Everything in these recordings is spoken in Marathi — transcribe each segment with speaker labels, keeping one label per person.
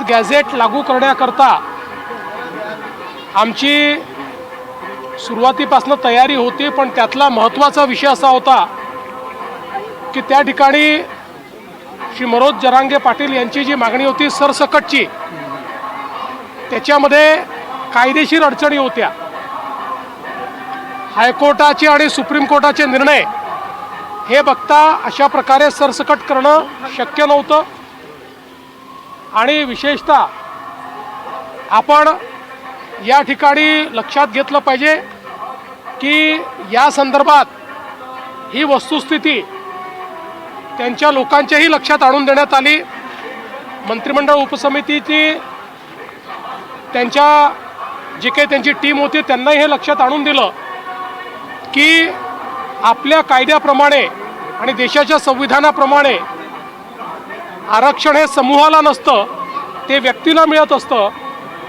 Speaker 1: गॅझेट लागू करण्याकरता आमची सुरुवातीपासून तयारी होती, पण त्यातला महत्त्वाचा विषय असा होता की त्या ठिकाणी श्री मनोज जरांगे पाटील यांची जी मागणी होती सरसकटची, त्याच्यामध्ये कायदेशीर अडचणी होत्या. हायकोर्टाचे आणि सुप्रीम कोर्टाचे निर्णय हे बघता अशा प्रकारे सरसकट करणं शक्य नव्हतं. आणि विशेषतः आपण या ठिकाणी लक्षात घेतलं पाहिजे की या संदर्भात ही वस्तुस्थिती त्यांच्या लोकांच्याही लक्षात आणून देण्यात आली. मंत्रिमंडळ उपसमितीची त्यांच्या जी काही त्यांची टीम होती त्यांनाही हे लक्षात आणून दिलं की आपल्या कायद्याप्रमाणे आणि देशाच्या संविधानाप्रमाणे आरक्षण हे समूहाला नसतं, ते व्यक्तीला मिळत असतं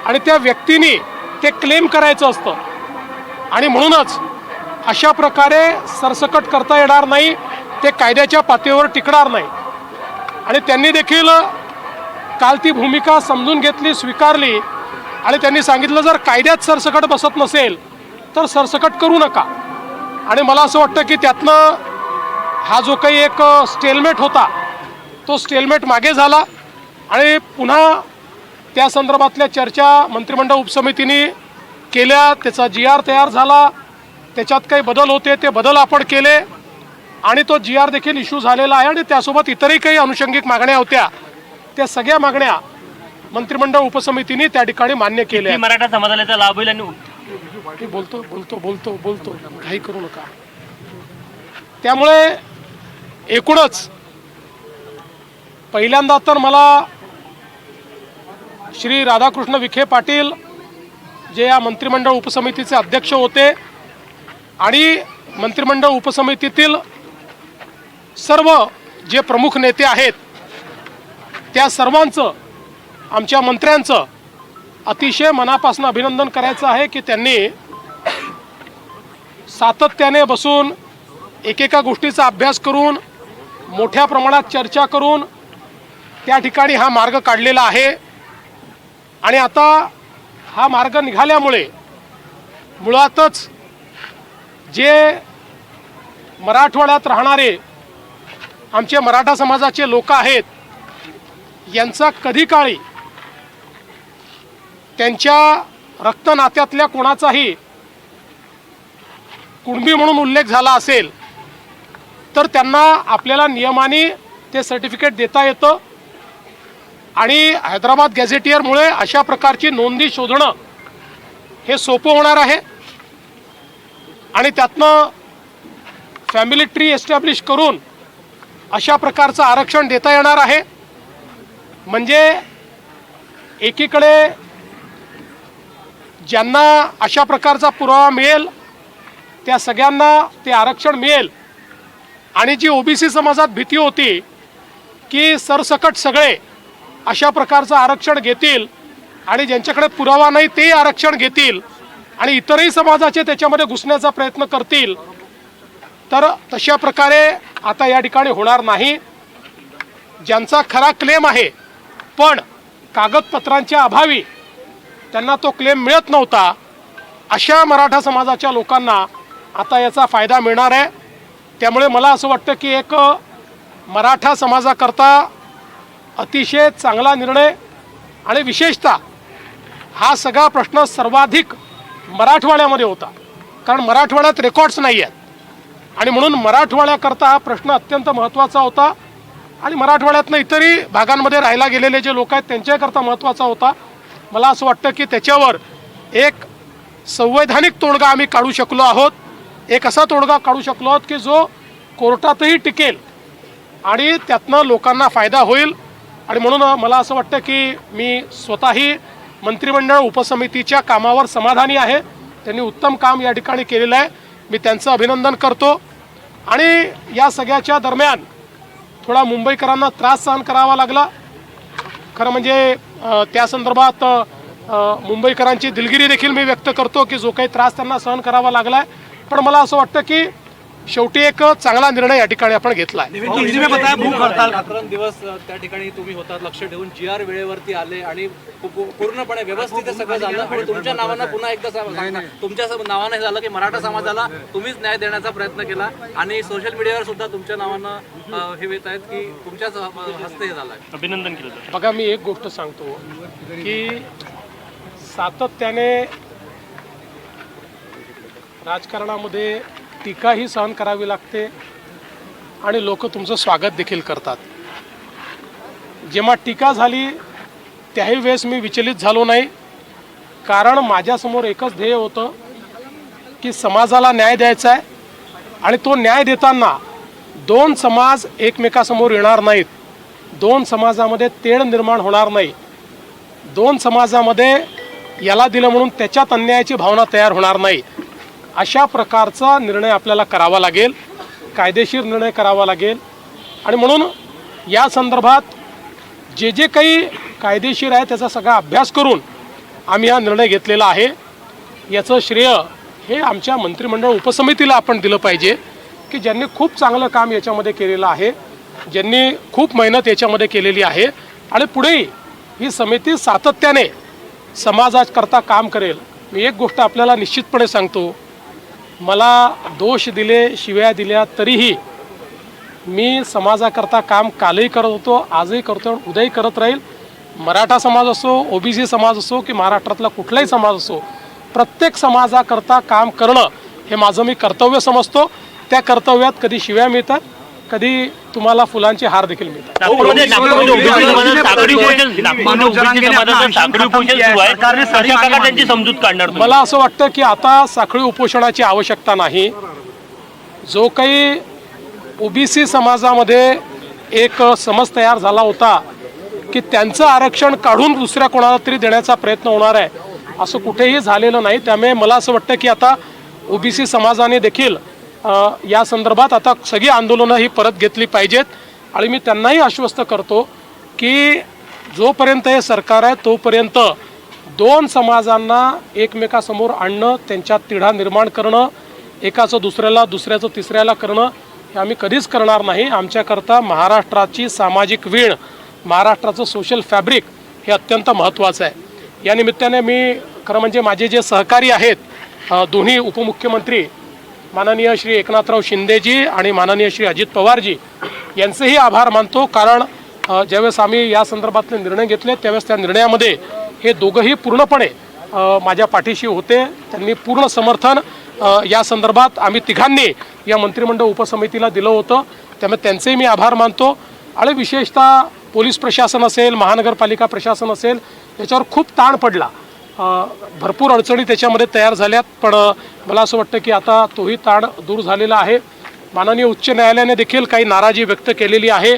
Speaker 1: आणि त्या व्यक्तीने ते क्लेम करायचं असतं. आणि म्हणूनच अशा प्रकारे सरसकट करता येणार नाही, ते कायद्याच्या पातळीवर टिकणार नाही. आणि त्यांनी देखील काल ती भूमिका समजून घेतली, स्वीकारली आणि त्यांनी सांगितलं जर कायद्यात सरसकट बसत नसेल तर सरसकट करू नका. आणि मला असं वाटतं की त्यातनं हा जो काही एक स्टेलमेट होता तो स्टेलमेट मागे झाला आणि पुन्हा त्या संदर्भातल्या चर्चा मंत्रिमंडळ उपसमितीने केल्या, त्याचा GR तयार झाला, त्याच्यात काही बदल होते ते बदल आपण केले आणि तो GR देखील इश्यू झालेला आहे. आणि त्यासोबत इतरही काही अनुषंगिक मागण्या होत्या, त्या सगळ्या मागण्या मंत्रिमंडळ उपसमितीने त्या ठिकाणी मान्य केल्या.
Speaker 2: मराठा समाजाला लाभ होईल आणि
Speaker 1: बोलतो काही करू नका. त्यामुळे एकूणच पहिल्यांदा तर मला श्री राधाकृष्ण विखे पाटील जे या मंत्रिमंडळ उपसमितीचे अध्यक्ष होते आणि मंत्रिमंडळ उपसमितीतील सर्व जे प्रमुख नेते आहेत त्या सर्वांचं, आमच्या मंत्र्यांचं अतिशय मनापासून अभिनंदन करायचं आहे की त्यांनी सातत्याने बसून एकेका गोष्टीचा अभ्यास करून मोठ्या प्रमाणात चर्चा करून त्या ठिकाणी हा मार्ग काढलेला आहे. आणि आता हा मार्ग निघाल्यामुळे मुळातच जे मराठवाड्यात राहणारे आमचे मराठा समाजाचे लोक आहेत यांचा कधी काळी त्यांच्या रक्तनात्यातल्या कोणाचाही कुणबी म्हणून उल्लेख झाला असेल तर त्यांना आपल्याला नियमाने ते सर्टिफिकेट देता येतं. आणि हैदराबाद गॅझेटियरमुळे अशा प्रकारची नोंदी शोधणं हे सोपं होणार आहे आणि त्यातनं फॅमिली ट्री एस्टॅब्लिश करून अशा प्रकारचं आरक्षण देता येणार आहे. म्हणजे एकीकडे ज्यांना अशा प्रकारचा पुरावा मिळेल त्या सगळ्यांना ते आरक्षण मिळेल. आणि जी OBC समाजात भीती होती की सरसकट सगळे अशा प्रकारचं आरक्षण घेतील आणि ज्यांच्याकडे पुरावा नाही तेही आरक्षण घेतील आणि इतरही समाजाचे त्याच्यामध्ये घुसण्याचा प्रयत्न करतील, तर तशा प्रकारे आता या ठिकाणी होणार नाही. ज्यांचा खरा क्लेम आहे पण कागदपत्रांच्या अभावी त्यांना तो क्लेम मिळत नव्हता, अशा मराठा समाजाच्या लोकांना आता याचा फायदा मिळणार आहे. त्यामुळे मला असं वाटतं की एक मराठा समाजाकरता अतिशय चांगला निर्णय आणि विशेषतः हा सगळा प्रश्न सर्वाधिक मराठवाड्यामध्ये होता, कारण मराठवाड्यात रेकॉर्ड्स नाही आहेत आणि म्हणून मराठवाड्याकरता हा प्रश्न अत्यंत महत्त्वाचा होता आणि मराठवाड्यातनं इतरही भागांमध्ये राहायला गेलेले जे लोक आहेत त्यांच्याकरता महत्त्वाचा होता. मला असं वाटतं की त्याच्यावर एक संवैधानिक तोडगा आम्ही काढू शकलो आहोत, एक असा तोडगा काढू शकलो आहोत की जो कोर्टातही टिकेल आणि त्यातनं लोकांना फायदा होईल. आणि म्हणून मला असं वाटतं की मी स्वतःही मंत्रिमंडळ उपसमितीच्या कामावर समाधानी आहे. त्यांनी उत्तम काम या ठिकाणी केलेलं आहे, मी त्यांचं अभिनंदन करतो. आणि या सगळ्याच्या दरम्यान थोडा मुंबईकरांना त्रास सहन करावा लागला. खरं म्हणजे त्या संदर्भात मुंबईकरांची दिलगिरी देखील मी व्यक्त करतो की जो काही त्रास त्यांना सहन करावा लागला आहे. पण मला असं वाटतं की शेवटी एक चांगला निर्णय या ठिकाणी आपण घेतला आहे.
Speaker 2: दिवस त्या ठिकाणी तुम्ही होतात, लक्ष ठेवून GR वेळेवरती आले आणि पूर्णपणे व्यवस्थित सगळं झालं आणि तुमच्या नावानं पुन्हा एकदा तुमच्या नावानं हे झालं की मराठा समाजाला तुम्हीच न्याय देण्याचा प्रयत्न केला आणि सोशल मीडियावर सुद्धा तुमच्या नावानं हे येत आहेत की तुमच्याच हस्ते हे झालं.
Speaker 3: अभिनंदन केलं.
Speaker 1: बघा, मी एक गोष्ट सांगतो की सातत्याने राजकारणामध्ये टीकाही सहन करावी लागते आणि लोक तुमचं स्वागत देखील करतात. जेव्हा टीका झाली त्याही वेळेस मी विचलित झालो नाही, कारण माझ्यासमोर एकच ध्येय होतं की समाजाला न्याय द्यायचा आहे आणि तो न्याय देताना दोन समाज एकमेकासमोर येणार नाहीत, दोन समाजामध्ये तेढ निर्माण होणार नाही, दोन समाजामध्ये याला दिलं म्हणून त्याच्यात अन्यायाची भावना तयार होणार नाही. अशा प्रकारचा निर्णय आपल्याला करावा लागेल, कायदेशीर निर्णय करावा लागेल. आणि म्हणून या संदर्भात जे जे काही कायदेशीर आहे त्याचा सगळा अभ्यास करून आम्ही हा निर्णय घेतलेला आहे. याचं श्रेय हे आमच्या मंत्रिमंडळ उपसमितीला आपण दिलं पाहिजे की ज्यांनी खूप चांगलं काम याच्यामध्ये केलेलं आहे, ज्यांनी खूप मेहनत याच्यामध्ये केलेली आहे आणि पुढेही ही समिती सातत्याने समाजाकरता काम करेल. मी एक गोष्ट आपल्याला निश्चितपणे सांगतो, मला दोष दिले, शिव्या दिल्या, तरीही मी समाजाकरता काम कालही करत होतो, आजही करतो, उद्याही करत राहील. मराठा समाज असो, OBC समाज असो की महाराष्ट्रातला कुठलाही समाज असो, प्रत्येक समाजाकरता काम करणं हे माझं मी कर्तव्य समजतो. त्या कर्तव्यात कधी शिव्या मिळतात, कधी तुम्हाला फुलांचे हार देखील मिळतात. मला असं वाटतं की आता साखळी उपोषणाची आवश्यकता नाही. जो काही OBC समाजामध्ये एक समज तयार झाला होता की त्यांचं आरक्षण काढून दुसऱ्या कोणाला तरी देण्याचा प्रयत्न होणार आहे, असं कुठेही झालेलं नाही. त्यामुळे मला असं वाटतं की आता OBC समाजाने देखील या संदर्भात आता सगळी आंदोलनं ही परत घेतली पाहिजेत. आणि मी त्यांनाही आश्वस्त करतो की जोपर्यंत हे सरकार आहे तोपर्यंत दोन समाजांना एकमेकासमोर आणणं, त्यांच्यात तिढा निर्माण करणं, एकाचं दुसऱ्याला, दुसऱ्याचं तिसऱ्याला करणं हे आम्ही कधीच करणार नाही. आमच्याकरता महाराष्ट्राची सामाजिक वीण, महाराष्ट्राचं सोशल फॅब्रिक हे अत्यंत महत्त्वाचं आहे. या निमित्ताने मी खरं म्हणजे माझे जे सहकारी आहेत दोन्ही उपमुख्यमंत्री माननीय श्री एकनाथराव शिंदेजी आणि माननीय श्री अजित पवारजी यांचेही आभार मानतो. कारण ज्यावेळेस आम्ही या संदर्भातले निर्णय घेतले त्यावेळेस त्या निर्णयामध्ये हे दोघंही पूर्णपणे माझ्या पाठीशी होते. त्यांनी पूर्ण समर्थन या संदर्भात आम्ही तिघांनी या मंत्रिमंडळ उपसमितीला दिलं होतं. त्यामुळे त्यांचेही मी आभार मानतो. आणि विशेषतः पोलीस प्रशासन असेल, महानगरपालिका प्रशासन असेल, याच्यावर खूप ताण पडला, भरपूर अडचणी त्याच्यामध्ये तयार झाल्यात. पण मला असं वाटतं की आता तोही ताण दूर झालेला आहे. माननीय उच्च न्यायालयाने देखील काही नाराजी व्यक्त केलेली आहे.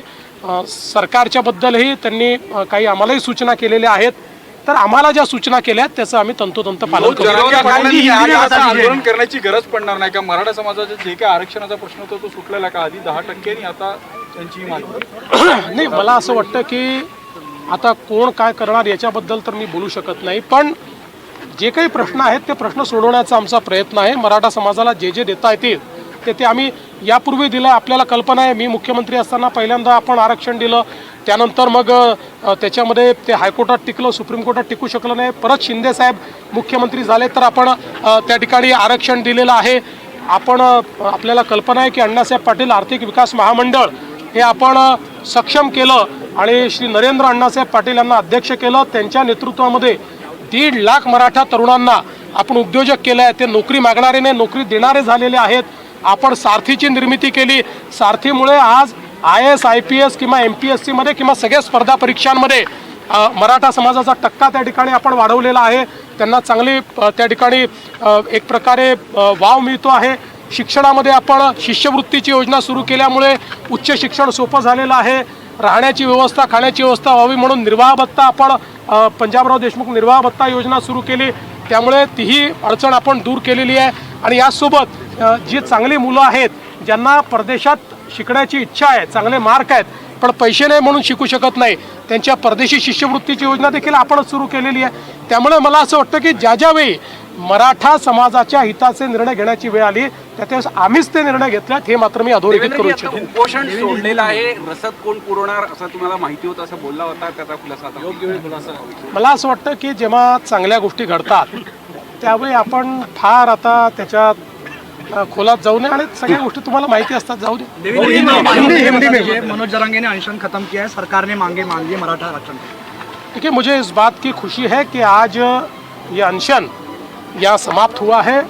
Speaker 1: सरकारच्याबद्दलही त्यांनी काही आम्हालाही सूचना केलेल्या आहेत. तर आम्हाला ज्या सूचना केल्या आहेत त्याचं आम्ही तंतोतंत पालन करू.
Speaker 4: आंदोलन करण्याची गरज पडणार नाही का? मराठा समाजाचा जे काही आरक्षणाचा प्रश्न होता तो सुटलेला का? आधी 10% आता त्यांची मागणी
Speaker 1: नाही. मला असं वाटतं की आता कोण काय करणार याच्याबद्दल तर मी बोलू शकत नाही. पण जे काही प्रश्न आहेत ते प्रश्न सोडवण्याचा आमचा प्रयत्न आहे. मराठा समाजाला जे जे देता येतील ते आम्ही यापूर्वी दिलं. आपल्याला कल्पना आहे, मी मुख्यमंत्री असताना पहिल्यांदा आपण आरक्षण दिलं, त्यानंतर मग त्याच्यामध्ये ते हायकोर्टात टिकलं, सुप्रीम कोर्टात टिकू शकलं नाही. परत शिंदेसाहेब मुख्यमंत्री झाले तर आपण त्या ठिकाणी आरक्षण दिलेलं आहे. आपल्याला कल्पना आहे की अण्णासाहेब पाटील आर्थिक विकास महामंडळ हे आपण सक्षम केलं आणि श्री नरेंद्र अण्णासाहेब पाटील यांना अध्यक्ष केलं. त्यांच्या नेतृत्वामध्ये 1.5 लाख मराठा तरुणांना आपण उद्योजक केलं आहे. ते नोकरी मागणारे नाही, नोकरी देणारे झालेले आहेत. आपण सारथीची निर्मिती केली. सारथीमुळे आज IAS, IPS किंवा MPSC मध्ये किंवा सगळ्या स्पर्धा परीक्षांमध्ये मराठा समाजाचा टक्का त्या ठिकाणी आपण वाढवलेला आहे. त्यांना चांगली त्या ठिकाणी एक प्रकारे वाव मिळतो आहे. शिक्षणामध्ये आपण शिष्यवृत्तीची योजना सुरू केल्यामुळे उच्च शिक्षण सोपं झालेलं आहे. राहण्याची व्यवस्था, खाण्याची व्यवस्था व्हावी म्हणून निर्वाह भत्ता आपण पंजाबराव देशमुख निर्वाह भत्ता योजना सुरू केली. त्यामुळे तीही अडचण आपण दूर केलेली आहे. आणि यासोबत जी चांगली मुलं आहेत ज्यांना परदेशात शिकण्याची इच्छा आहे, चांगले मार्क आहेत पण पैसे नाही म्हणून शिकू शकत नाही, त्यांच्या परदेशी शिष्यवृत्तीची योजना देखील आपण सुरू केलेली आहे. त्यामुळे मला असं वाटतं की ज्या ज्यावेळी मराठा समाजाच्या हिताचे निर्णय घेण्याची वेळ आली त्यावेळेस आम्हीच ते निर्णय घेतल्यात हे मात्र मी अधोरेखित करू इच्छितो.
Speaker 3: उपोषण सोडलेलं आहे, रसद कोण पुरवणार असं तुम्हाला माहिती होतं असं बोलला होता, त्याचा खुलासा आता
Speaker 2: योग्य वेळ खुलासा.
Speaker 1: मला असं वाटतं की जेव्हा चांगल्या गोष्टी घडतात त्यावेळी आपण फार आता त्याच्यात खोलात जाऊ नये आणि सगळ्या गोष्टी तुम्हाला माहिती असतात, जाऊ दे.
Speaker 5: मनोज जरांगे ने अनशन खत्म किया है, सरकार ने मांगे मान लिए मराठा आरक्षण.
Speaker 1: देखिए, मुझे इस बात की खुशी है कि आज ये अनशन यहाँ समाप्त हुआ है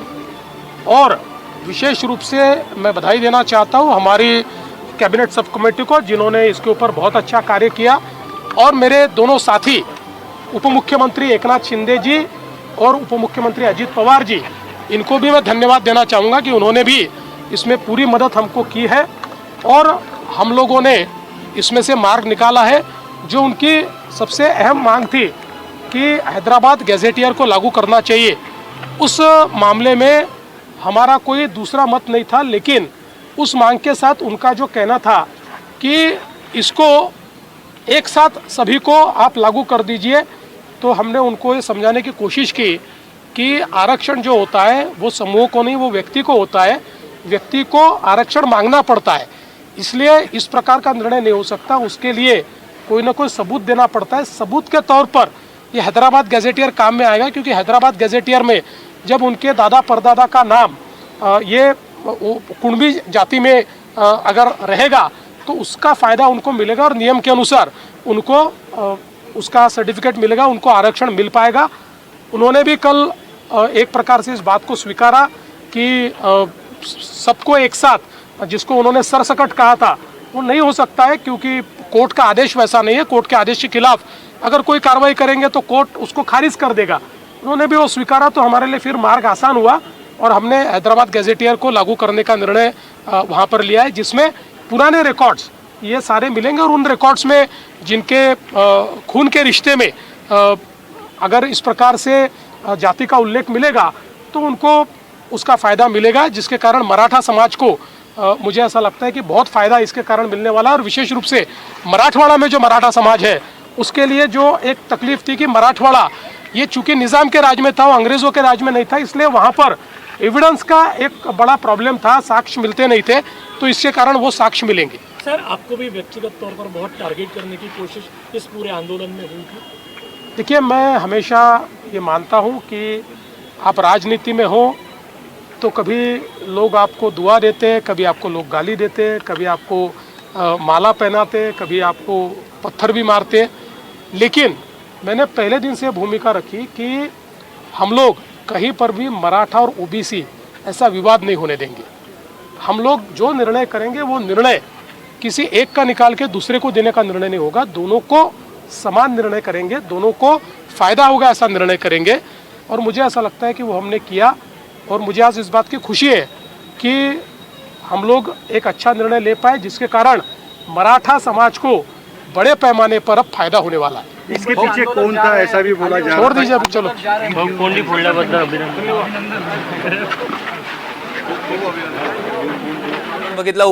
Speaker 1: और विशेष रूप से मैं बधाई देना चाहता हूँ हमारी कैबिनेट सब कमेटी को, जिन्होंने इसके ऊपर बहुत अच्छा कार्य किया, और मेरे दोनों साथी उप मुख्यमंत्री एकनाथ शिंदे जी और उप मुख्यमंत्री अजित पवार जी, इनको भी मैं धन्यवाद देना चाहूँगा कि उन्होंने भी इसमें पूरी मदद हमको की है और हम लोगों ने इसमें से मार्ग निकाला है। जो उनकी सबसे अहम मांग थी कि हैदराबाद गैजेटियर को लागू करना चाहिए, उस मामले में हमारा कोई दूसरा मत नहीं था, लेकिन उस मांग के साथ उनका जो कहना था कि इसको एक साथ सभी को आप लागू कर दीजिए, तो हमने उनको ये समझाने की कोशिश की कि आरक्षण जो होता है वो समूह को नहीं, वो व्यक्ति को होता है, व्यक्ति को आरक्षण मांगना पड़ता है, इसलिए इस प्रकार का निर्णय नहीं हो सकता, उसके लिए कोई ना कोई सबूत देना पड़ता है। सबूत के तौर पर ये हैदराबाद गैजेटियर काम में आएगा, क्योंकि हैदराबाद गैजेटियर में जब उनके दादा परदादा का नाम ये कुणबी जाति में अगर रहेगा तो उसका फ़ायदा उनको मिलेगा और नियम के अनुसार उनको उसका सर्टिफिकेट मिलेगा, उनको आरक्षण मिल पाएगा। उन्होंने भी कल एक प्रकार से इस बात को स्वीकारा कि सबको एक साथ, जिसको उन्होंने सरसकट कहा था, वो नहीं हो सकता है, क्योंकि कोर्ट का आदेश वैसा नहीं है। कोर्ट के आदेश के खिलाफ अगर कोई कार्रवाई करेंगे तो कोर्ट उसको खारिज कर देगा। उन्होंने भी वो स्वीकारा, तो हमारे लिए फिर मार्ग आसान हुआ और हमने हैदराबाद गैजेटियर को लागू करने का निर्णय वहाँ पर लिया है, जिसमें पुराने रिकॉर्ड्स ये सारे मिलेंगे और उन रिकॉर्ड्स में जिनके खून के रिश्ते में अगर इस प्रकार से जाति का उल्लेख मिलेगा तो उनको उसका फ़ायदा मिलेगा, जिसके कारण मराठा समाज को मुझे ऐसा लगता है कि बहुत फ़ायदा इसके कारण मिलने वाला है। और विशेष रूप से मराठवाड़ा में जो मराठा समाज है उसके लिए जो एक तकलीफ थी कि मराठवाड़ा ये चूँकि निज़ाम के राज में था, वो अंग्रेज़ों के राज में नहीं था, इसलिए वहाँ पर एविडेंस का एक बड़ा प्रॉब्लम था, साक्ष्य मिलते नहीं थे, तो इसके कारण वो साक्ष्य मिलेंगे।
Speaker 6: सर, आपको भी व्यक्तिगत तौर पर बहुत टारगेट करने की कोशिश इस पूरे आंदोलन में हुई थी?
Speaker 1: देखिए, मैं हमेशा ये मानता हूँ कि आप राजनीति में हो तो कभी लोग आपको दुआ देते, कभी आपको लोग गाली देते, कभी आपको माला पहनाते, कभी आपको पत्थर भी मारते, लेकिन मैंने पहले दिन से भूमिका रखी कि हम लोग कहीं पर भी मराठा और ओबीसी ऐसा विवाद नहीं होने देंगे। हम लोग जो निर्णय करेंगे वो निर्णय किसी एक का निकाल के दूसरे को देने का निर्णय नहीं होगा, दोनों को समान निर्णय करेंगे, दोनों को फ़ायदा होगा ऐसा निर्णय करेंगे। और मुझे ऐसा लगता है कि वो हमने किया और मुझे आज इस बात की खुशी है कि हम लोग एक अच्छा निर्णय ले पाए, जिसके कारण मराठा समाज को बड़े पैमाने पर अब फायदा होने वाला है।
Speaker 5: इसके पीछे कौन था ऐसा भी बोला जा रहा है।
Speaker 1: छोड़ दीजिए अभी, चलो।
Speaker 6: कोंडी फोडल्याबद्दल अभिनंदन.
Speaker 7: बघितलं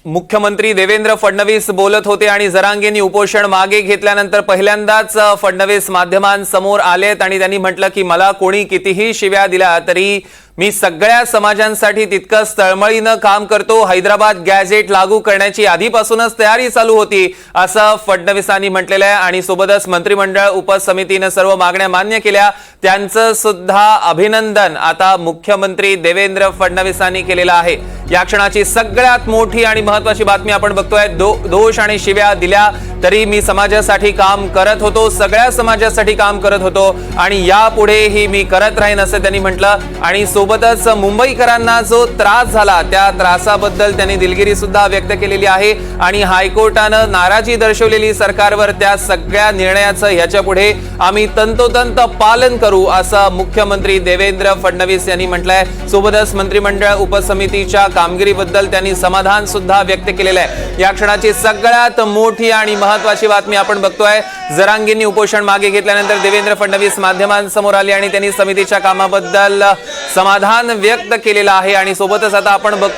Speaker 7: मुख्यमंत्री देवेंद्र फडणवीस बोलत होते आणि जरांगेंनी उपोषण मागे घेतल्यानंतर पहिल्यांदाच फडणवीस माध्यमांसमोर आलेत आणि त्यांनी म्हटलं की मला कोणी कितीही शिव्या दिल्या तरी मी सगळ्या समाजांसाठी तितकंच तळमळीनं काम करतो, हैदराबाद गॅजेट लागू करण्याची आधीपासूनच तयारी चालू होती असं फडणवीसांनी म्हटलेलं आहे आणि सोबतच मंत्रिमंडळ उपसमितीने सर्व मागण्या मान्य केल्या, त्यांचं सुद्धा अभिनंदन आता मुख्यमंत्री देवेंद्र फडणवीसांनी केलेलं आहे। या क्षणाची सगळ्यात मोठी आणि महत्त्वाची बातमी आपण बघतोय, दोष आणि शिव्या दिल्या तरी मी समाजासाठी काम करत होतो, सगळ्या समाजासाठी काम करत होतो आणि यापुढेही मी करत राहीन असं त्यांनी म्हटलं आणि सोबतच मुंबईकरांना जो त्रास झाला त्या त्रासाबद्दल त्यांनी दिलगिरी सुद्धा व्यक्त केलेली आहे आणि हायकोर्टानं नाराजी दर्शवलेली सरकारवर त्या सगळ्या निर्णयाचं ह्याच्यापुढे आम्ही तंतोतंत पालन करू असं मुख्यमंत्री देवेंद्र फडणवीस यांनी म्हटलंय। सोबतच मंत्रिमंडळ उपसमितीच्या कामगिरीबद्दल त्यांनी समाधान सुद्धा व्यक्त केलेलं आहे। या क्षणाची सगळ्यात मोठी आणि महत्त्वाची बातमी आपण बघतोय, जरांगेंनी उपोषण मागे घेतल्यानंतर देवेंद्र फडणवीस माध्यमांसमोर आले आणि त्यांनी समितीच्या कामाबद्दल समाधान व्यक्त केलेलं आहे आणि सोबतच आता आपण बघतो